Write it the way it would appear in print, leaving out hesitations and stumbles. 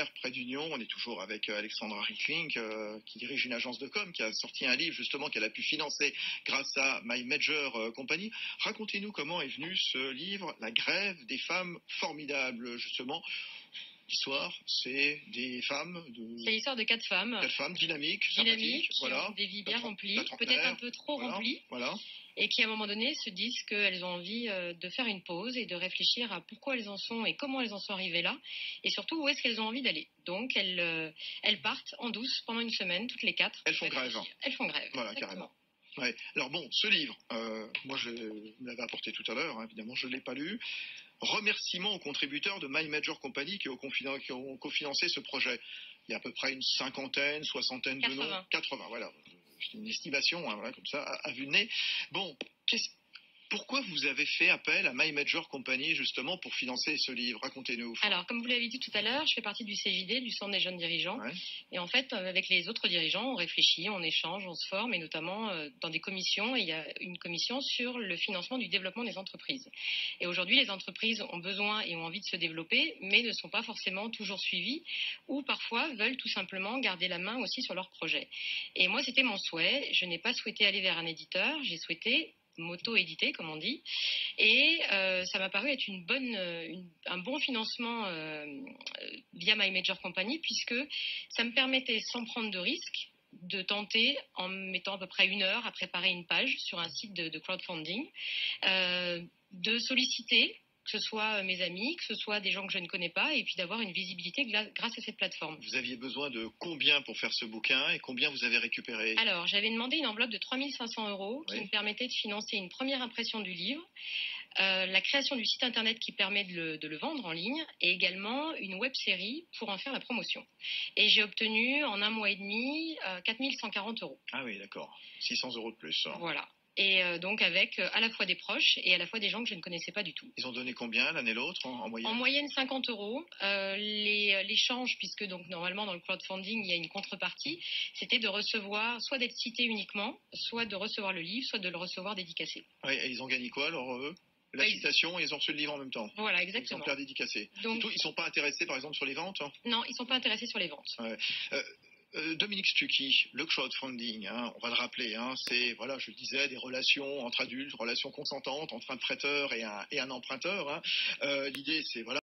Nanterre, près d'Union. On est toujours avec Alexandra Rickling, qui dirige une agence de com, qui a sorti un livre justement qu'elle a pu financer grâce à My Major Company. Racontez-nous comment est venu ce livre, La grève des femmes formidables, justement. L'histoire, c'est des femmes C'est l'histoire de 4 femmes. 4 femmes dynamiques, qui ont des vies bien remplies, peut-être un peu trop remplies, et qui à un moment donné se disent qu'elles ont envie de faire une pause et de réfléchir à pourquoi elles en sont et comment elles en sont arrivées là, et surtout où est-ce qu'elles ont envie d'aller. Donc elles partent en douce pendant une semaine, toutes les 4. Elles font grève. Elles font grève. Voilà, carrément. Ouais. Alors bon, ce livre, moi je me l'avais apporté tout à l'heure, évidemment je ne l'ai pas lu. Remerciements aux contributeurs de My Major Company qui ont cofinancé ce projet. Il y a à peu près une cinquantaine, soixantaine de noms. 80, voilà. C'est une estimation, voilà, comme ça, à vue de nez. Bon, pourquoi vous avez fait appel à My Major Company justement pour financer ce livre? Racontez-nous. Alors, comme vous l'avez dit tout à l'heure, je fais partie du CJD, du Centre des jeunes dirigeants. Ouais. Et en fait, avec les autres dirigeants, on réfléchit, on échange, on se forme, et notamment dans des commissions. Et il y a une commission sur le financement du développement des entreprises. Et aujourd'hui, les entreprises ont besoin et ont envie de se développer, mais ne sont pas forcément toujours suivies, ou parfois veulent tout simplement garder la main aussi sur leurs projets. Et moi, c'était mon souhait. Je n'ai pas souhaité aller vers un éditeur, j'ai souhaité m'auto-éditer, comme on dit, et ça m'a paru être un bon financement via My Major Company, puisque ça me permettait, sans prendre de risques, de tenter, en mettant à peu près 1 heure à préparer une page sur un site de crowdfunding, de solliciter, que ce soit mes amis, que ce soit des gens que je ne connais pas, et puis d'avoir une visibilité grâce à cette plateforme. Vous aviez besoin de combien pour faire ce bouquin, et combien vous avez récupéré? Alors, j'avais demandé une enveloppe de 3 500 € qui me permettait de financer une première impression du livre, la création du site internet qui permet de le vendre en ligne, et également une web-série pour en faire la promotion. Et j'ai obtenu en 1 mois et demi 4 140 €. Ah oui, d'accord. 600 € de plus. Voilà. Et donc avec à la fois des proches et à la fois des gens que je ne connaissais pas du tout. Ils ont donné combien l'un et l'autre en moyenne? En moyenne 50 €. L'échange, puisque donc normalement dans le crowdfunding il y a une contrepartie, c'était de recevoir, soit d'être cité uniquement, soit de recevoir le livre, soit de le recevoir dédicacé. Oui, et ils ont gagné quoi alors eux? La citation, et ils ont reçu le livre en même temps. Voilà, exactement. Exemplaire dédicacé. Donc, ils ne sont pas intéressés par exemple sur les ventes? Non, ils ne sont pas intéressés sur les ventes. Ouais. Dominique Stucki, le crowdfunding, on va le rappeler, c'est, voilà, je le disais, des relations entre adultes, relations consentantes entre un prêteur et un emprunteur. L'idée, c'est, voilà,